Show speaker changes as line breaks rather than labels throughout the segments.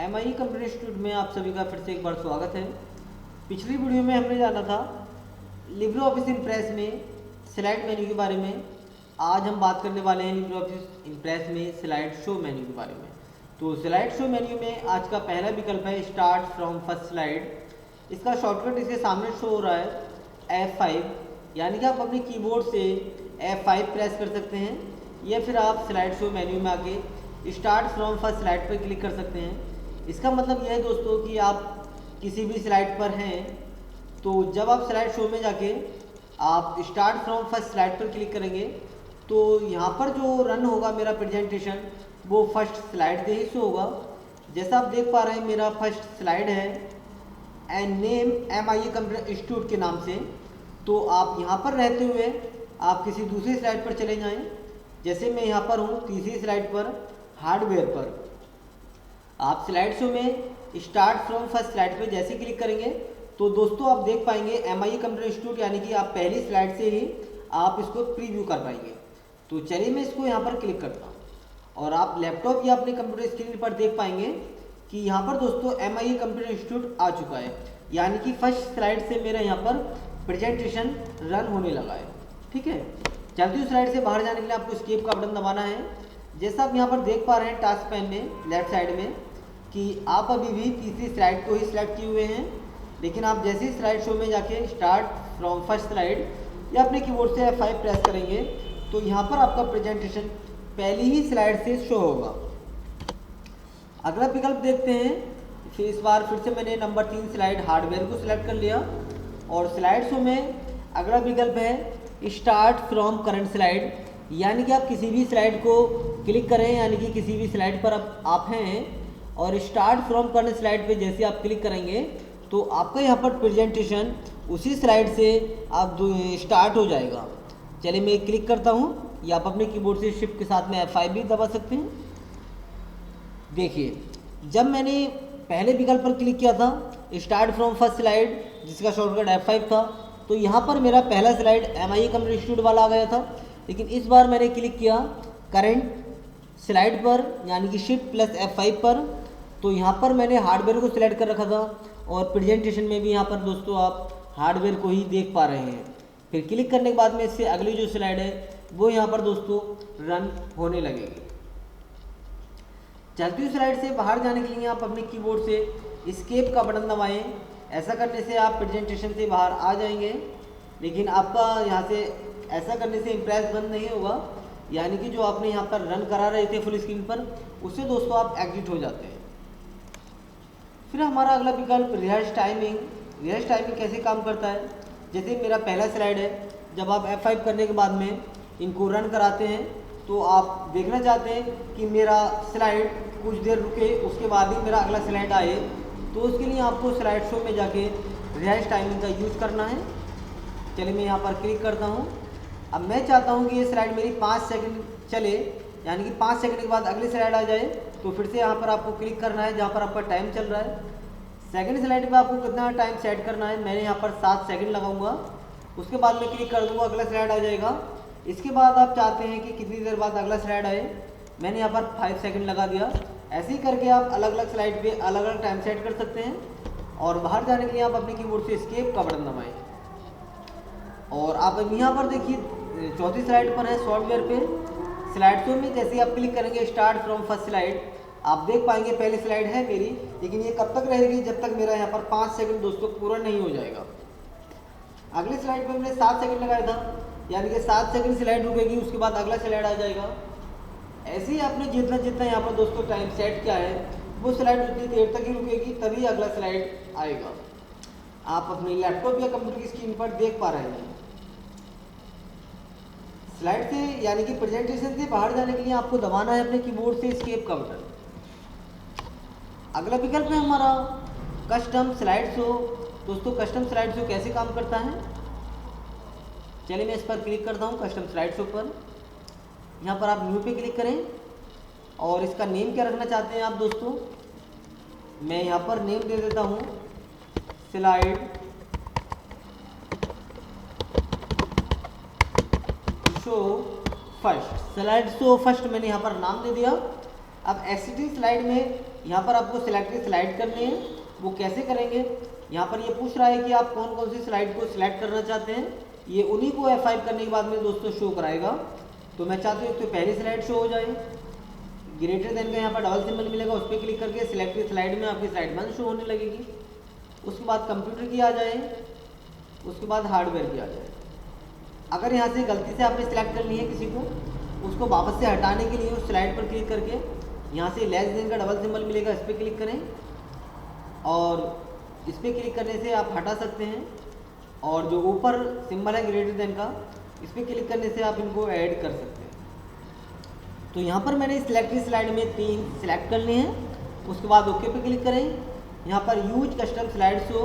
MIE computer institute में आप सभी का फिर से एक बार स्वागत है। पिछली वीडियो में हमने जाना था लिब्रे ऑफिस इम्प्रेस में स्लाइड मेन्यू के बारे में। आज हम बात करने वाले हैं लिब्रे ऑफिस इम्प्रेस में स्लाइड शो मेन्यू के बारे में। तो स्लाइड शो मेन्यू में आज का पहला विकल्प है स्टार्ट फ्रॉम फर्स्ट स्लाइड। इसका शॉर्टकट इसके सामने शो हो रहा है F5, यानी कि आप अपने कीबोर्ड से F5 प्रेस कर सकते हैं या फिर आप स्लाइड शो मेन्यू में आके स्टार्ट फ्रॉम फर्स्ट स्लाइड पर क्लिक कर सकते हैं। इसका मतलब यह है दोस्तों कि आप किसी भी स्लाइड पर हैं तो जब आप स्लाइड शो में जाके आप स्टार्ट फ्रॉम फर्स्ट स्लाइड पर क्लिक करेंगे तो यहाँ पर जो रन होगा मेरा प्रेजेंटेशन वो फर्स्ट स्लाइड से ही शो होगा। जैसा आप देख पा रहे हैं मेरा फर्स्ट स्लाइड है and name MIE computer institute के नाम से। तो आप यहाँ पर रहते हुए आप किसी दूसरी स्लाइड पर चले जाएं। जैसे मैं यहाँ पर हूँ तीसरी स्लाइड पर हार्डवेयर पर। आप स्लाइड शो में स्टार्ट फ्रॉम फर्स्ट स्लाइड पे जैसे क्लिक करेंगे तो दोस्तों आप देख पाएंगे MIE कंप्यूटर इंस्टीट्यूट, यानी कि आप पहली स्लाइड से ही आप इसको प्रीव्यू कर पाएंगे। तो चलिए मैं इसको यहाँ पर क्लिक करता हूँ और आप लैपटॉप या अपने कंप्यूटर स्क्रीन पर देख पाएंगे कि यहाँ पर दोस्तों MIE कंप्यूटर इंस्टीट्यूट आ चुका है, यानी कि फर्स्ट स्लाइड से मेरा यहाँ पर प्रेजेंटेशन रन होने लगा है। ठीक है, चलती हुई स्लाइड से बाहर जाने के लिए आपको एस्केप का बटन दबाना है। जैसा आप यहाँ पर देख पा रहे हैं टास्क पैन में लेफ्ट साइड में कि आप अभी भी तीसरी स्लाइड को ही सिलेक्ट किए हुए हैं, लेकिन आप जैसे ही स्लाइड शो में जाके स्टार्ट फ्रॉम फर्स्ट स्लाइड या अपने कीबोर्ड से F5 प्रेस करेंगे तो यहाँ पर आपका प्रेजेंटेशन पहली ही स्लाइड से शो होगा। अगला विकल्प देखते हैं। फिर इस बार फिर से मैंने नंबर 3 स्लाइड हार्डवेयर को सिलेक्ट कर लिया और स्लाइड शो में अगला विकल्प है स्टार्ट फ्रॉम करंट स्लाइड, यानी कि आप किसी भी स्लाइड को क्लिक करें, यानी कि किसी भी स्लाइड पर आप हैं और स्टार्ट फ्रॉम करंट स्लाइड पे जैसे आप क्लिक करेंगे तो आपका यहाँ पर प्रेजेंटेशन उसी स्लाइड से आप स्टार्ट हो जाएगा। चलिए मैं क्लिक करता हूँ, या आप अपने कीबोर्ड से शिफ्ट के साथ में F5 भी दबा सकते हैं। देखिए जब मैंने पहले विकल्प पर क्लिक किया था स्टार्ट फ्रॉम फर्स्ट स्लाइड जिसका शॉर्टकट F5 था, तो यहाँ पर मेरा पहला स्लाइड MIE कंप्यूटर इंस्टीट्यूट वाला आ गया था। लेकिन इस बार मैंने क्लिक किया करंट स्लाइड पर, यानी कि शिफ्ट प्लस F5 पर, तो यहाँ पर मैंने हार्डवेयर को सिलेक्ट कर रखा था और प्रेजेंटेशन में भी यहाँ पर दोस्तों आप हार्डवेयर को ही देख पा रहे हैं। फिर क्लिक करने के बाद में इससे अगली जो स्लाइड है वो यहाँ पर दोस्तों रन होने लगेगी। चलती हुई स्लाइड से बाहर जाने के लिए आप अपने कीबोर्ड से एस्केप का बटन दबाएं। ऐसा करने से आप प्रेजेंटेशन से बाहर आ जाएंगे, लेकिन आपका यहाँ से ऐसा करने से इम्प्रेस बंद नहीं होगा, यानी कि जो आपने यहाँ पर रन करा रहे थे फुल स्क्रीन पर उससे दोस्तों आप एग्जिट हो जाते हैं। फिर हमारा अगला विकल्प रिहर्स टाइमिंग। रिहर्स टाइमिंग कैसे काम करता है? जैसे मेरा पहला स्लाइड है, जब आप F5 करने के बाद में इनको रन कराते हैं तो आप देखना चाहते हैं कि मेरा स्लाइड कुछ देर रुके उसके बाद ही मेरा अगला स्लाइड आए, तो उसके लिए आपको स्लाइड शो में जाके रिहर्स टाइमिंग का यूज़ करना है। चलिए मैं यहाँ पर क्लिक करता हूँ। अब मैं चाहता हूँ कि ये स्लाइड मेरी 5 सेकंड चले, यानी कि 5 सेकंड के बाद अगली स्लाइड आ जाए, तो फिर से यहाँ पर आपको क्लिक करना है जहाँ पर आपका टाइम चल रहा है। सेकंड स्लाइड पे आपको कितना टाइम सेट करना है, मैंने यहाँ पर 7 सेकंड लगाऊंगा। उसके बाद मैं क्लिक कर दूंगा, अगला स्लाइड आ जाएगा। इसके बाद आप चाहते हैं कि कितनी देर बाद अगला स्लाइड आए, मैंने यहाँ पर 5 सेकंड लगा दिया। ऐसे ही करके आप अलग अलग स्लाइड पे अलग अलग टाइम सेट कर सकते हैं। और बाहर जाने के लिए आप अपने कीबोर्ड से एस्केप का बटन दबाएं। और आप यहाँ पर देखिए चौथी स्लाइड पर है सॉफ्टवेयर पे। स्लाइड शो में जैसे आप क्लिक करेंगे स्टार्ट फ्रॉम फर्स्ट स्लाइड, आप देख पाएंगे पहली स्लाइड है मेरी, लेकिन ये कब तक रहेगी जब तक मेरा यहाँ पर 5 सेकंड दोस्तों पूरा नहीं हो जाएगा। अगली स्लाइड पे मैंने 7 सेकंड लगाया था, यानी कि 7 सेकंड स्लाइड रुकेगी, उसके बाद अगला स्लाइड आ जाएगा। ऐसे ही आपने जितना जितना यहाँ पर दोस्तों टाइम सेट किया है वो स्लाइड उतनी देर तक ही रुकेगी, तभी अगला स्लाइड आएगा। आप अपने लैपटॉप या कंप्यूटर की स्क्रीन पर देख पा रहे हैं। स्लाइड से यानी कि प्रेजेंटेशन से बाहर जाने के लिए आपको दबाना है अपने कीबोर्ड से एस्केप का बटन। अगला विकल्प है हमारा कस्टम स्लाइड शो। दोस्तों कस्टम स्लाइड शो कैसे काम करता है? चलिए मैं इस पर क्लिक करता हूँ कस्टम स्लाइड शो पर। यहाँ पर आप न्यू पे क्लिक करें और इसका नेम क्या रखना चाहते हैं आप दोस्तों, मैं यहाँ पर नेम दे देता हूँ slide show first. Slide show first मैंने यहाँ पर नाम दे दिया। अब एग्जिटिंग स्लाइड में यहाँ पर आपको सिलेक्ट स्लाइड करनी है। वो कैसे करेंगे, यहाँ पर ये पूछ रहा है कि आप कौन कौन सी स्लाइड को सिलेक्ट करना चाहते हैं। ये उन्हीं को F5 करने के बाद में दोस्तों शो कराएगा। तो मैं चाहती हूँ तो पहली स्लाइड शो हो जाए, ग्रेटर देन का यहाँ पर डबल सिंबल मिलेगा, उस पर क्लिक करके सिलेक्ट स्लाइड में आपकी स्लाइड 1 शो होने लगेगी। उसके बाद कंप्यूटर की आ जाए, उसके बाद हार्डवेयर की आ जाए। अगर यहाँ से गलती से आपने सिलेक्ट कर ली है किसी को, उसको वापस से हटाने के लिए उस स्लाइड पर क्लिक करके यहाँ से लेस देन का डबल सिंबल मिलेगा, इस पर क्लिक करें और इस पर क्लिक करने से आप हटा सकते हैं। और जो ऊपर सिंबल है ग्रेटर देन का, इस पर क्लिक करने से आप इनको ऐड कर सकते हैं। तो यहाँ पर मैंने सिलेक्टेड स्लाइड में 3 सिलेक्ट करने हैं। उसके बाद ओके पे क्लिक करें, यहाँ पर यूज कस्टम स्लाइड शो।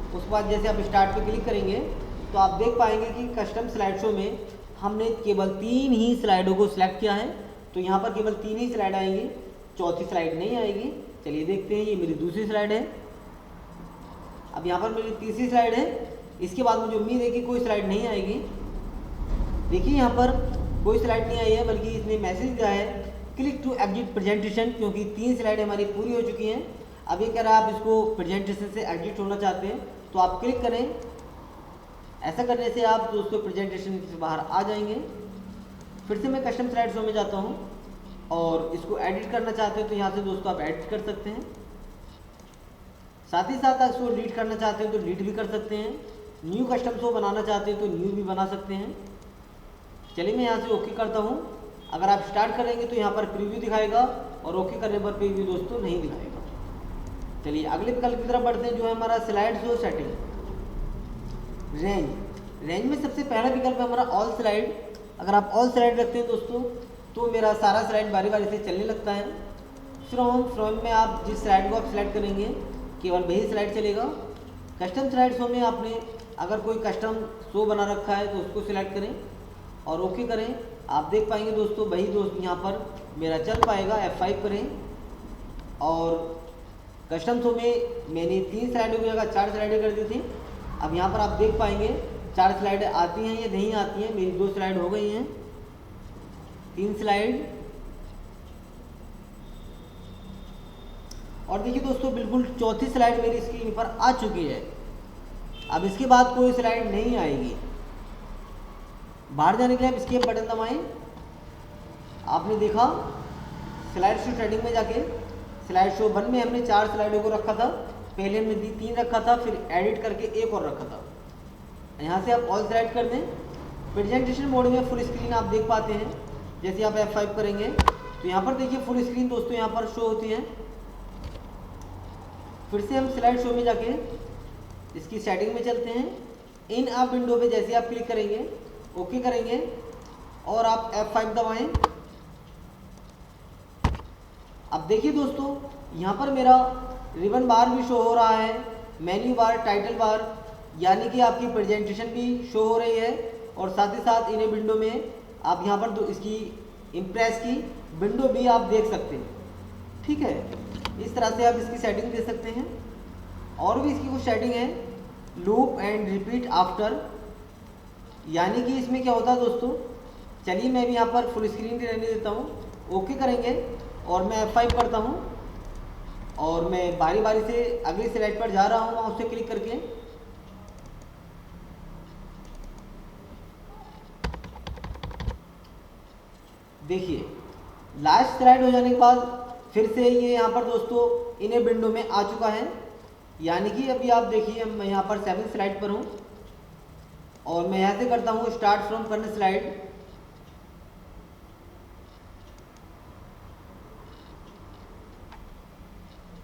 उसके बाद जैसे आप स्टार्ट पे क्लिक करेंगे तो आप देख पाएंगे कि कस्टम स्लाइड शो में हमने केवल 3 ही स्लाइडों को सिलेक्ट किया है। तो यहाँ पर केवल 3 ही स्लाइड आएंगी, चौथी स्लाइड नहीं आएगी। चलिए देखते हैं, ये मेरी दूसरी स्लाइड है। अब यहाँ पर मेरी तीसरी स्लाइड है। इसके बाद मुझे उम्मीद है कि कोई स्लाइड नहीं आएगी। देखिए यहाँ पर कोई स्लाइड नहीं आई है, बल्कि इसने मैसेज दिया है क्लिक टू एग्जिट प्रेजेंटेशन, क्योंकि 3 स्लाइड हमारी पूरी हो चुकी हैं। अब ये कह रहा है आप इसको प्रेजेंटेशन से एग्जिट होना चाहते हैं, तो आप क्लिक करें। ऐसा करने से आप दोस्तों प्रेजेंटेशन से बाहर आ जाएंगे। फिर से मैं कस्टम स्लाइड शो में जाता हूँ और इसको एडिट करना चाहते हो तो यहाँ से दोस्तों आप एडिट कर सकते हैं। साथ ही साथ आप इसको डिलीट करना चाहते हैं तो डिलीट भी कर सकते हैं। न्यू कस्टम शो बनाना चाहते हैं तो न्यू भी बना सकते हैं। चलिए मैं यहाँ से ओके करता हूँ। अगर आप स्टार्ट करेंगे तो यहाँ पर प्रीव्यू दिखाएगा और ओके करने पर प्रीव्यू दोस्तों नहीं दिखाएगा। चलिए अगले विकल्प की तरफ बढ़ते हैं, जो है हमारा स्लाइड शो सेटिंग। रेंज में सबसे पहला विकल्प है हमारा ऑल स्लाइड। अगर आप ऑल स्लाइड रखते हैं दोस्तों तो मेरा सारा स्लाइड बारी बारी से चलने लगता है। फ्रॉम में आप जिस स्लाइड को आप सिलेक्ट करेंगे केवल वही स्लाइड चलेगा। कस्टम स्लाइड शो में आपने अगर कोई कस्टम शो बना रखा है तो उसको सिलेक्ट करें और ओके करें। आप देख पाएंगे दोस्तों वही दोस्त यहाँ पर मेरा चल पाएगा। F5 करें और कस्टम शो में मैंने 3 स्लाइडों की जगह 4 स्लाइडें कर दी थी। अब यहाँ पर आप देख पाएंगे 4 स्लाइडें आती हैं या नहीं आती हैं। मेरी 2 स्लाइड हो गई हैं, 3 स्लाइड। और देखिए दोस्तों बिल्कुल चौथी स्लाइड मेरी स्क्रीन पर आ चुकी है। अब इसके बाद कोई स्लाइड नहीं आएगी। बाहर जाने के लिए आप एस्केप बटन दबाएं। आपने देखा स्लाइड शो सेटिंग में जाके स्लाइड शो 1 में हमने 4 स्लाइडों को रखा था, पहले हमने 3 रखा था, फिर एडिट करके एक और रखा था। यहाँ से आप ऑल स्लाइड कर दें। प्रेजेंटेशन मोड में फुल स्क्रीन आप देख पाते हैं। जैसे आप F5 करेंगे तो यहाँ पर देखिए फुल स्क्रीन दोस्तों यहाँ पर शो होती है। फिर से हम स्लाइड शो में जाके इसकी सेटिंग में चलते हैं। इन आप विंडो पे जैसे आप क्लिक करेंगे ओके करेंगे और आप F5 दबाएं। अब देखिए दोस्तों यहाँ पर मेरा रिबन बार भी शो हो रहा है, मेन्यू बार, टाइटल बार, यानी कि आपकी प्रेजेंटेशन भी शो हो रही है। और साथ ही साथ इन्हें विंडो में आप यहाँ पर इसकी इम्प्रेस की विंडो भी आप देख सकते हैं। ठीक है, इस तरह से आप इसकी सेटिंग दे सकते हैं। और भी इसकी कुछ सेटिंग है, लूप एंड रिपीट आफ्टर, यानी कि इसमें क्या होता है दोस्तों। चलिए मैं भी यहाँ पर फुल स्क्रीन रहने देता हूँ, ओके करेंगे और मैं F5 करता हूँ और मैं बारी बारी से अगली स्लाइड पर जा रहा हूँ माउस से क्लिक करके। देखिए लास्ट स्लाइड हो जाने के बाद फिर से ये यहाँ पर दोस्तों इन्हें विंडो में आ चुका है। यानी कि अभी आप देखिए मैं यहाँ पर 7 स्लाइड पर हूँ और मैं यहाँ से करता हूँ स्टार्ट फ्रॉम करंट स्लाइड।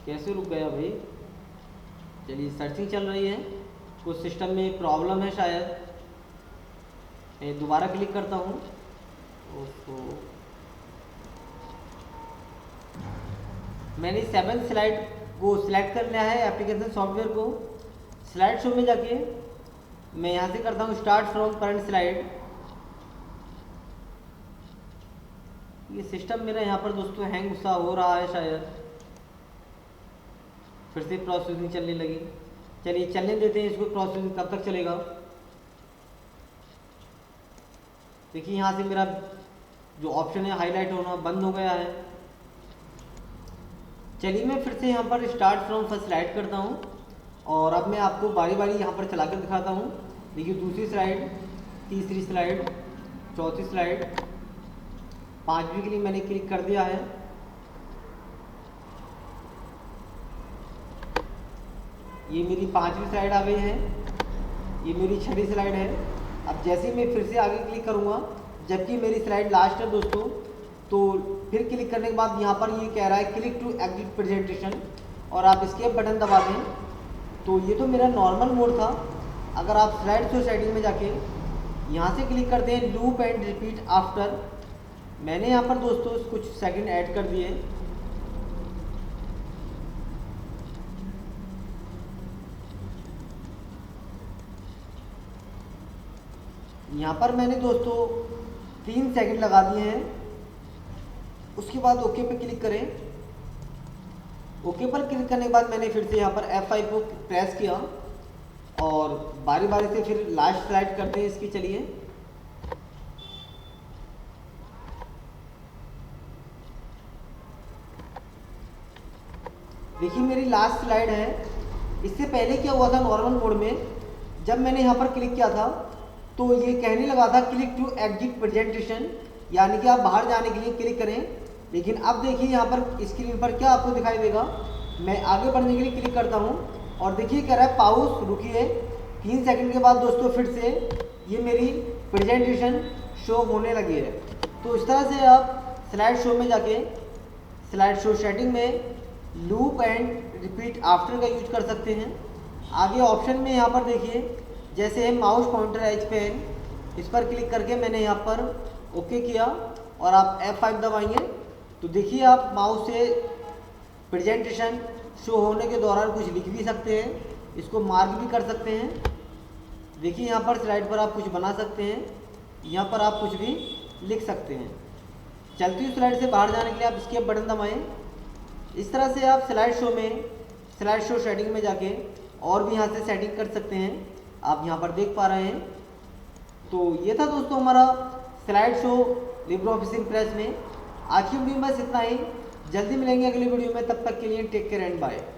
कैसे रुक गया भाई। चलिए सर्चिंग चल रही है, कुछ सिस्टम में प्रॉब्लम है शायद। मैं दोबारा क्लिक करता हूँ। मैंने 7 स्लाइड को सिलेक्ट कर लिया है एप्लीकेशन सॉफ्टवेयर को। स्लाइड शो में जाके मैं यहाँ से करता हूँ स्टार्ट फ्रॉम करंट स्लाइड। ये सिस्टम मेरा यहाँ पर दोस्तों हैंग सा हो रहा है शायद, फिर से प्रोसेसिंग चलने लगी। चलिए चलने देते हैं इसको, प्रोसेसिंग कब तक चलेगा। देखिए यहाँ से मेरा जो ऑप्शन है हाईलाइट होना बंद हो गया है। चलिए मैं फिर से यहाँ पर स्टार्ट फ्रॉम फर्स्ट स्लाइड करता हूँ और अब मैं आपको बारी बारी यहाँ पर चला कर दिखाता हूँ। देखिए दूसरी स्लाइड, तीसरी स्लाइड, चौथी स्लाइड, पांचवी के लिए मैंने क्लिक कर दिया है। ये मेरी पांचवी स्लाइड आ गई है, ये मेरी छठी स्लाइड है। अब जैसे ही मैं फिर से आगे क्लिक करूँगा, जबकि मेरी स्लाइड लास्ट है दोस्तों, तो फिर क्लिक करने के बाद यहाँ पर ये कह रहा है क्लिक टू एग्जिट प्रेजेंटेशन और आप एस्केप बटन दबा दें। तो ये तो मेरा नॉर्मल मोड था। अगर आप स्लाइड शो सेटिंग में जाके यहाँ से क्लिक करते हैं लूप एंड रिपीट आफ्टर, मैंने यहाँ पर दोस्तों कुछ सेकंड ऐड कर दिए। यहाँ पर मैंने दोस्तों 3 सेकंड लगा दिए हैं। उसके बाद ओके पे क्लिक करें। ओके पर क्लिक करने के बाद मैंने फिर से यहाँ पर F5 को प्रेस किया और बारी बारी से फिर लास्ट स्लाइड करते हैं इसकी। चलिए देखिए मेरी लास्ट स्लाइड है। इससे पहले क्या हुआ था नॉर्मल मोड में, जब मैंने यहाँ पर क्लिक किया था तो ये कहने लगा था क्लिक टू एग्जिट प्रेजेंटेशन, यानी कि आप बाहर जाने के लिए क्लिक करें। लेकिन अब देखिए यहाँ पर स्क्रीन पर क्या आपको दिखाई देगा। मैं आगे बढ़ने के लिए क्लिक करता हूँ और देखिए कह रहा है पाउस, रुकिए। 3 सेकंड के बाद दोस्तों फिर से ये मेरी प्रेजेंटेशन शो होने लगी है। तो इस तरह से आप स्लाइड शो में जाके स्लाइड शो सेटिंग में लूप एंड रिपीट आफ्टर का यूज कर सकते हैं। आगे ऑप्शन में यहाँ पर देखिए जैसे है माउस पॉइंटर एज पेन, इस पर क्लिक करके मैंने यहाँ पर ओके किया और आप F5 दबाएंगे तो देखिए आप माउस से प्रेजेंटेशन शो होने के दौरान कुछ लिख भी सकते हैं, इसको मार्क भी कर सकते हैं। देखिए यहाँ पर स्लाइड पर आप कुछ बना सकते हैं, यहाँ पर आप कुछ भी लिख सकते हैं। चलती हुई स्लाइड से बाहर जाने के लिए आप एस्केप बटन दबाएं। इस तरह से आप स्लाइड शो में स्लाइड शो सेटिंग में जाके और भी यहाँ से सेटिंग कर सकते हैं, आप यहाँ पर देख पा रहे हैं। तो ये था दोस्तों हमारा slide show Libre office impress में। आज की वीडियो में बस इतना ही। जल्दी मिलेंगे अगली वीडियो में, तब तक के लिए टेक केयर एंड बाय।